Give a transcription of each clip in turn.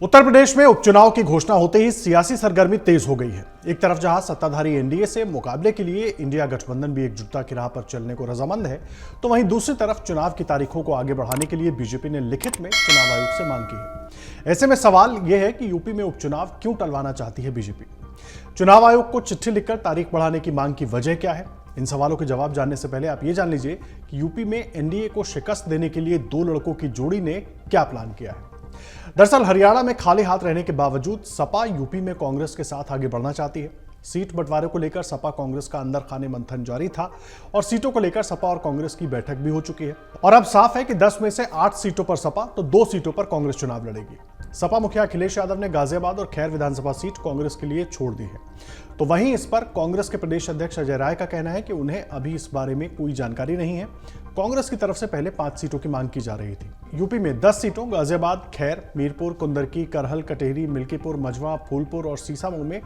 उत्तर प्रदेश में उपचुनाव की घोषणा होते ही सियासी सरगर्मी तेज हो गई है। एक तरफ जहां सत्ताधारी एनडीए से मुकाबले के लिए इंडिया गठबंधन भी एकजुटता की राह पर चलने को रजामंद है, तो वहीं दूसरी तरफ चुनाव की तारीखों को आगे बढ़ाने के लिए बीजेपी ने लिखित में चुनाव आयोग से मांग की है। ऐसे में सवाल यह है कि यूपी में उपचुनाव क्यों टलवाना चाहती है बीजेपी। चुनाव आयोग को चिट्ठी लिखकर तारीख बढ़ाने की मांग की वजह क्या है, इन सवालों के जवाब जानने से पहले आप ये जान लीजिए कि यूपी में एनडीए को शिकस्त देने के लिए दो लड़कों की जोड़ी ने क्या प्लान किया है। दरअसल हरियाणा में खाली हाथ रहने के बावजूद सपा यूपी में कांग्रेस के साथ आगे बढ़ना चाहती है। सीट बंटवारे को लेकर सपा कांग्रेस का अंदर खाने मंथन जारी था और सीटों को लेकर सपा और कांग्रेस की बैठक भी हो चुकी है और अब साफ है कि 10 में से 8 सीटों पर सपा तो 2 सीटों पर कांग्रेस चुनाव लड़ेगी। सपा मुखिया अखिलेश यादव ने गाजियाबाद और खैर विधानसभा सीट कांग्रेस के लिए छोड़ दी है, तो वहीं इस पर कांग्रेस के प्रदेश अध्यक्ष अजय राय का कहना है कि उन्हें अभी इस बारे में कोई जानकारी नहीं है। कांग्रेस की तरफ से पहले 5 सीटों की मांग की जा रही थी। यूपी में 10 सीटों गाजियाबाद, खैर, मीरपुर, कुंदरकी, करहल, कटेहरी, मिल्कीपुर, मझवा, फूलपुर और सीसामऊ में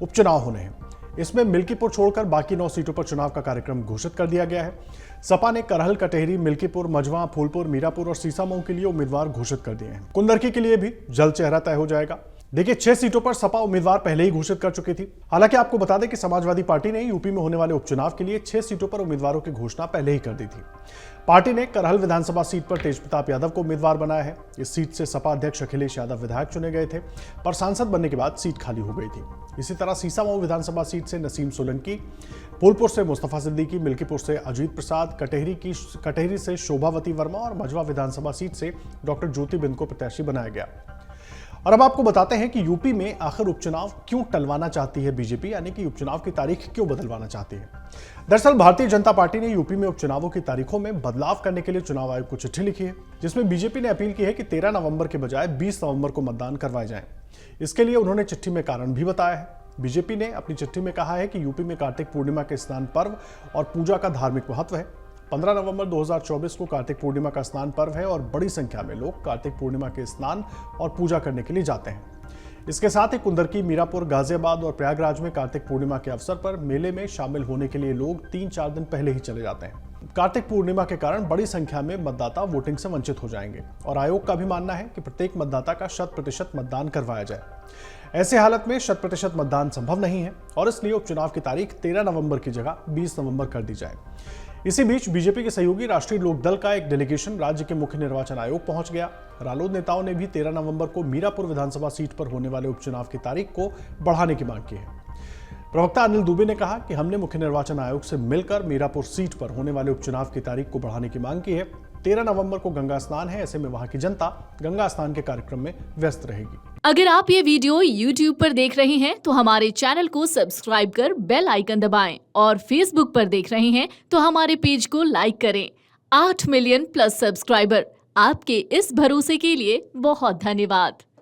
उपचुनाव होने हैं। इसमें मिल्कीपुर छोड़कर बाकी 9 सीटों पर चुनाव का कार्यक्रम घोषित कर दिया गया है। सपा ने करहल, कटेहरी, मिल्कीपुर, मझवा, फूलपुर, मीरापुर और सीसामऊ के लिए उम्मीदवार घोषित कर दिए हैं। कुंदरकी के लिए भी जल्द चेहरा तय हो जाएगा। देखिए, 6 सीटों पर सपा उम्मीदवार पहले ही घोषित कर चुकी थी। हालांकि आपको बता दें कि समाजवादी पार्टी ने यूपी में होने वाले उपचुनाव के लिए 6 सीटों पर उम्मीदवारों की घोषणा पहले ही कर दी थी। पार्टी ने करहल विधानसभा सीट पर तेजप्रताप यादव को उम्मीदवार बनाया है। इस सीट से सपा अध्यक्ष अखिलेश यादव विधायक चुने गए थे, पर सांसद बनने के बाद सीट खाली हो गई थी। इसी तरह सीसामऊ विधानसभा सीट से नसीम सोलंकी, फूलपुर से मुस्तफा सिद्दीकी, मिल्कीपुर से अजीत प्रसाद, कटेहरी से शोभावती वर्मा और मझवा विधानसभा सीट से डॉक्टर ज्योति बिंद को प्रत्याशी बनाया गया। और अब आपको बताते हैं कि यूपी में आखिर उपचुनाव क्यों टलवाना चाहती है बीजेपी, यानी कि उपचुनाव की तारीख क्यों बदलवाना चाहती है। दरअसल भारतीय जनता पार्टी ने यूपी में उपचुनावों की तारीखों में बदलाव करने के लिए चुनाव आयोग को चिट्ठी लिखी है, जिसमें बीजेपी ने अपील की है कि 13 नवंबर के बजाय 20 नवंबर को मतदान करवाए जाएं। इसके लिए उन्होंने चिट्ठी में कारण भी बताया है। बीजेपी ने अपनी चिट्ठी में कहा है कि यूपी में कार्तिक पूर्णिमा के स्नान पर्व और पूजा का धार्मिक महत्व है। 15 नवंबर 2024 को कार्तिक पूर्णिमा का स्नान पर्व है और बड़ी संख्या में लोग कार्तिक पूर्णिमा के स्नान और पूजा करने के लिए जाते हैं। इसके साथ ही कुंदरकी, मीरापुर, गाजियाबाद और प्रयागराज में कार्तिक पूर्णिमा के अवसर पर मेले में शामिल होने के लिए लोग 3-4 दिन पहले ही चले जाते हैं। कार्तिक पूर्णिमा के कारण बड़ी संख्या में मतदाता वोटिंग से वंचित हो जाएंगे और आयोग का भी मानना है कि प्रत्येक मतदाता का 100% मतदान करवाया जाए। ऐसे हालत में 100% मतदान संभव नहीं है और इसलिए उपचुनाव की तारीख 13 नवंबर की जगह 20 नवंबर कर दी जाए। इसी बीच बीजेपी के सहयोगी राष्ट्रीय लोकदल का एक डेलीगेशन राज्य के मुख्य निर्वाचन आयोग पहुंच गया। रालोद नेताओं ने भी 13 नवंबर को मीरापुर विधानसभा सीट पर होने वाले उपचुनाव की तारीख को बढ़ाने की मांग की है। प्रवक्ता अनिल दुबे ने कहा कि हमने मुख्य निर्वाचन आयोग से मिलकर मीरापुर सीट पर होने वाले उपचुनाव की तारीख को बढ़ाने की मांग की है। 13 नवंबर को गंगा स्नान है, ऐसे में वहां की जनता गंगा स्नान के कार्यक्रम में व्यस्त रहेगी। अगर आप ये वीडियो YouTube पर देख रहे हैं तो हमारे चैनल को सब्सक्राइब कर बेल आइकन दबाएं और Facebook पर देख रहे हैं तो हमारे पेज को लाइक करें। 8 मिलियन प्लस सब्सक्राइबर, आपके इस भरोसे के लिए बहुत धन्यवाद।